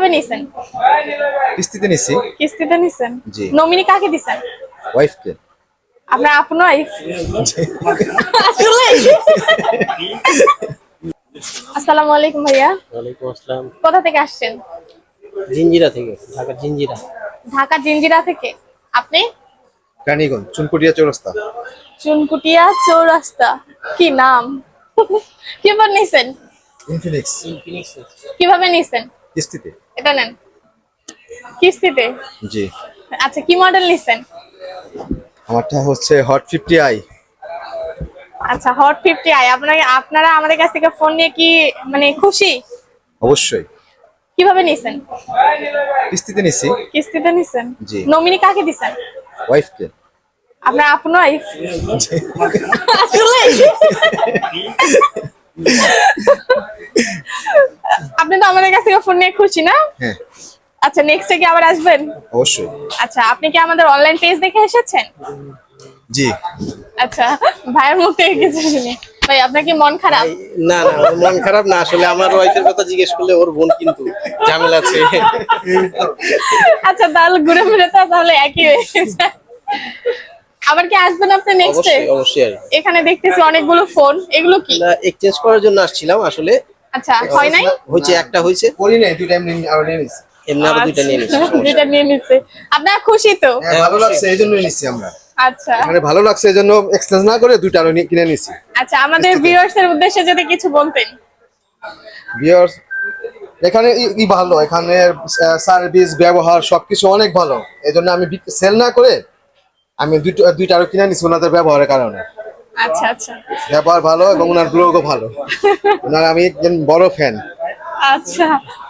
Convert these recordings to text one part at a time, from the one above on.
কিভাবে নিছেন? কিস্তিতে নিছি। কিস্তিতে নিছেন? জি। নমিনি কাকে দিছেন? ওয়াইফকে। আপনার আপন ওয়াইফ? আসলে আসসালামু আলাইকুম ভাইয়া। ওয়ালাইকুম আসসালাম। কোথা থেকে আসছেন? জিঞ্জিরা থেকে, ঢাকার জিঞ্জিরা। ঢাকা জিঞ্জিরা থেকে। আপনি? রানীগঞ্জ চুনকুটিয়া চৌরাস্তা। চুনকুটিয়া চৌরাস্তা। কি নাম? কিভাবে নিছেন? ইনফিনিক্স। কিভাবে নিছেন? কিস্তিতে। এটা নেন। কিস্তিতে? জি। আচ্ছা, কি মডেল নিছেন? আমারটা হচ্ছে হট 50i। আচ্ছা, হট 50i। আপনারা আমাদের কাছ থেকে ফোন নিয়ে কি মানে খুশি? অবশ্যই। কিভাবে নিছেন? কিস্তিতে নিছি। কিস্তিতে নিছেন? জি। নমিনি কাকে দিছেন? ওয়াইফকে। আপনার আপন ওয়াইফ? আসলে আপনি তো আমাদের কাছ থেকে ফোন নিয়ে খুশি না? হ্যাঁ। আচ্ছা, নেক্সটে কি আবার আসবেন? অবশ্যই। আচ্ছা, আপনি কি আমাদের অনলাইন পেজ দেখে এসেছেন? জি। আচ্ছা, ভাইয়ের মুখ থেকে কিছু শুনি। ভাই, আপনার কি মন খারাপ? না না, ওর মন খারাপ না, আসলে আমার ওয়াইফের কথা জিজ্ঞেস করলে ওর বোন কিন্তু ঝামেলা আছে। আচ্ছা, তাহলে ঘুরে ফিরে তো তাহলে একই হয়ে গেছে। আবার কি আসবেন আপনি নেক্সটে? অবশ্যই অবশ্যই। আর এখানে দেখতেছি অনেকগুলো ফোন, এগুলো কি? না, এক্সচেঞ্জ করার জন্য আসছিলাম আসলে। আচ্ছা, হয় নাই? হয়েছে, একটা হয়েছে, করি নাই, দুইটা এমনি আরো নিয়ে নিছি। এমনি আরো দুইটা নিয়ে নিচ্ছি। দুইটা নিয়ে নিচ্ছে। আপনারা খুশি তো? হ্যাঁ, ভালো লাগছে এইজন্যই নিছি আমরা। আচ্ছা মানে ভালো লাগছে এইজন্য এক্সচেঞ্জ না করে দুইটা আরো কিনে নিছি। আচ্ছা, আমাদের ভিউয়ার্স এর উদ্দেশ্যে যদি কিছু বলতেন। ভিউয়ার্স, এখানে ভালো, এখানে সার্ভিস ব্যবহার সবকিছু অনেক ভালো। এজন্য আমি সেল না করে আমি দুইটা আরো কিনে নিছি ওনাদের ব্যবহারের কারণে। আচ্ছা আচ্ছা ব্যবহার ভালো এবং ওনার ব্লগও ভালো। ওনার আমি একজন বড় ফ্যান। আচ্ছা,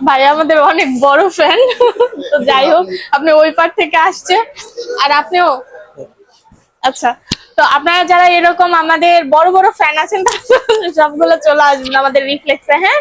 ভাই আমাদের অনেক বড় ফ্যান। তো যাই হোক, আপনি ওই পার থেকে আসছে আর আপনিও। আচ্ছা, তো আপনারা যারা এরকম আমাদের বড় বড় ফ্যান আছেন, সবগুলো চলে আসবেন আমাদের রিফ্লেক্সে। হ্যাঁ।